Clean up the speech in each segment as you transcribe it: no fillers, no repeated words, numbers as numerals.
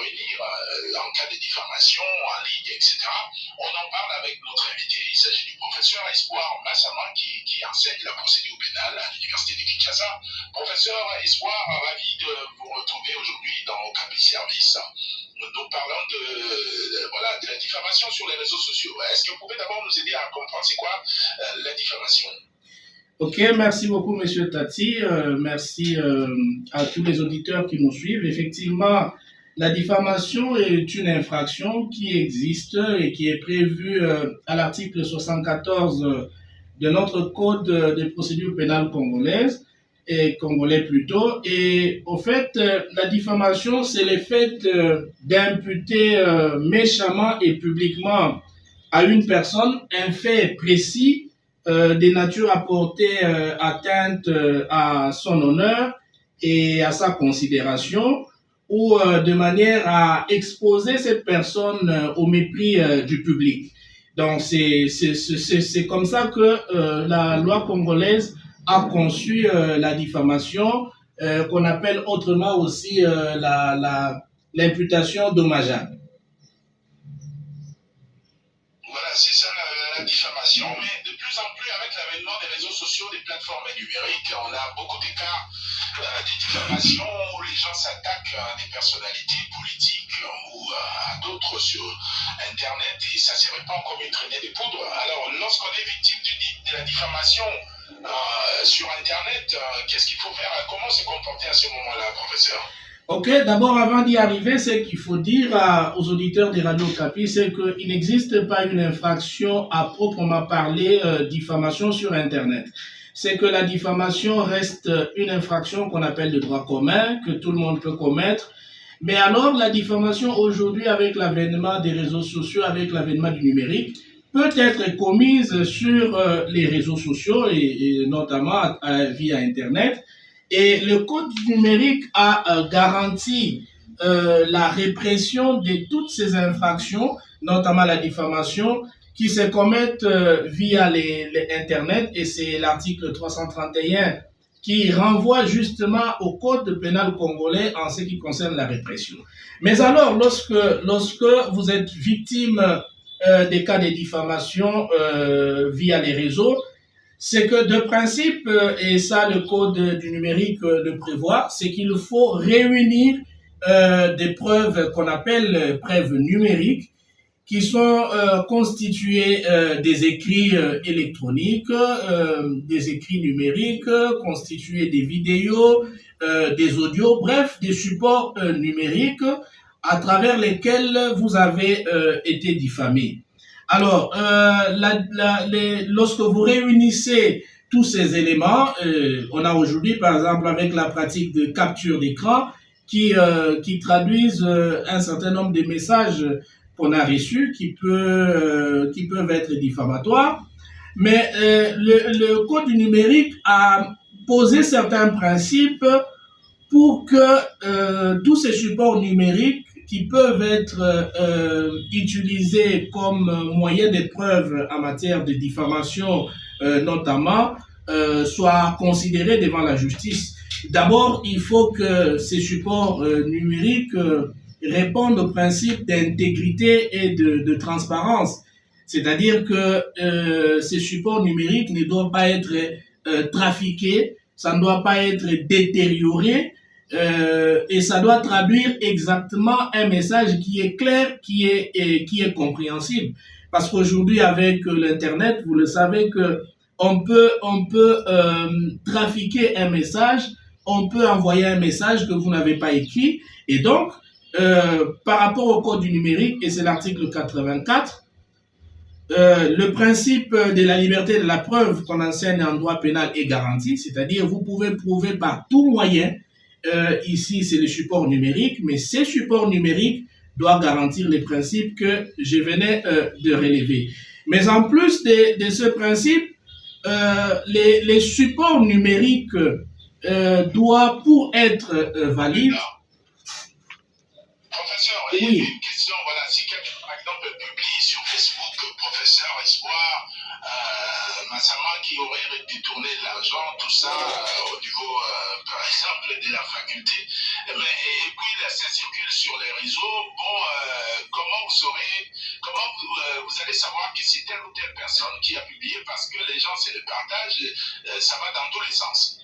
intervenir en cas de diffamation en ligne, etc. On en parle avec notre invité. Il s'agit du professeur Espoir Massama qui enseigne la procédure pénale à l'Université de Kinshasa. Professeur Espoir, ravi de vous retrouver aujourd'hui dans Okapi Service. Nous parlons de la diffamation sur les réseaux sociaux. Est-ce que vous pouvez d'abord nous aider à comprendre c'est quoi la diffamation? Ok, merci beaucoup, Monsieur Tati. Merci à tous les auditeurs qui nous suivent. Effectivement, la diffamation est une infraction qui existe et qui est prévue à l'article 74 de notre Code des procédures pénales congolaises, et congolais plutôt. Et au fait, la diffamation, c'est le fait d'imputer méchamment et publiquement à une personne un fait précis de nature à porter atteinte à son honneur et à sa considération, ou de manière à exposer cette personne au mépris du public. Donc c'est comme ça que la loi congolaise a conçu la diffamation, qu'on appelle autrement aussi l'imputation dommageable. Voilà, c'est ça la diffamation, mais de plus en plus avec l'avènement des réseaux sociaux, des plateformes numériques, on a beaucoup de cas de diffamation où les gens s'attaquent à des personnalités politiques ou à d'autres sur Internet et ça se répand comme une traînée de poudre. Alors, lorsqu'on est victime de la diffamation sur Internet, qu'est-ce qu'il faut faire? Comment se comporter à ce moment-là, professeur? Ok, d'abord, avant d'y arriver, ce qu'il faut dire aux auditeurs des radios Okapi, c'est qu'il n'existe pas une infraction à proprement parler diffamation sur Internet. C'est que la diffamation reste une infraction qu'on appelle de droit commun, que tout le monde peut commettre. Mais alors, la diffamation aujourd'hui, avec l'avènement des réseaux sociaux, avec l'avènement du numérique, peut être commise sur les réseaux sociaux et notamment via Internet. Et le code numérique a garanti la répression de toutes ces infractions, notamment la diffamation, qui se commettent via les Internet, et c'est l'article 331 qui renvoie justement au code pénal congolais en ce qui concerne la répression. Mais alors, lorsque vous êtes victime des cas de diffamation via les réseaux, c'est que de principe, et ça le code du numérique le prévoit, c'est qu'il faut réunir des preuves qu'on appelle preuves numériques, qui sont constituées des écrits électroniques, des écrits numériques, constitués des vidéos, des audios, bref, des supports numériques à travers lesquels vous avez été diffamé. Alors, lorsque vous réunissez tous ces éléments, on a aujourd'hui, par exemple, avec la pratique de capture d'écran, qui traduisent un certain nombre de messages qu'on a reçus, qui peuvent être diffamatoires. Mais le code du numérique a posé certains principes pour que tous ces supports numériques qui peuvent être utilisés comme moyen de preuve en matière de diffamation notamment, soient considérés devant la justice. D'abord, il faut que ces supports numériques répondent au principe d'intégrité et de transparence. C'est-à-dire que ces supports numériques ne doivent pas être trafiqués, ça ne doit pas être détérioré, et ça doit traduire exactement un message qui est clair, qui est compréhensible. Parce qu'aujourd'hui, avec l'Internet, vous le savez que on peut trafiquer un message, on peut envoyer un message que vous n'avez pas écrit. Et donc, par rapport au code du numérique, et c'est l'article 84, le principe de la liberté de la preuve qu'on enseigne en droit pénal est garanti, c'est-à-dire vous pouvez prouver par tout moyen. Ici, c'est le support numérique, mais ces supports numériques doivent garantir les principes que je venais de relever. Mais en plus de ce principe, les supports numériques doivent, pour être valides... Professeur, oui. il y a une question, voilà, par exemple, publie sur Facebook professeur Espoir Massama qui aurait détourné l'argent, tout ça au niveau, par exemple, de la faculté. Et puis, ça circule sur les réseaux. Bon, comment vous allez savoir que c'est telle ou telle personne qui a publié parce que les gens se le partagent, ça va dans tous les sens.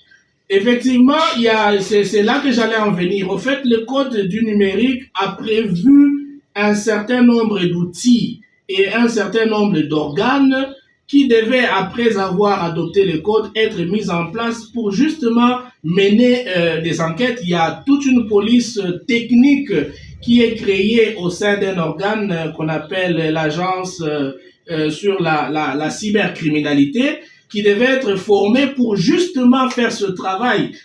Effectivement, c'est là que j'allais en venir. Au fait, le code du numérique a prévu un certain nombre d'outils et un certain nombre d'organes qui devaient, après avoir adopté le code, être mis en place pour justement mener des enquêtes. Il y a toute une police technique qui est créée au sein d'un organe qu'on appelle l'agence sur la cybercriminalité, qui devait être formé pour justement faire ce travail.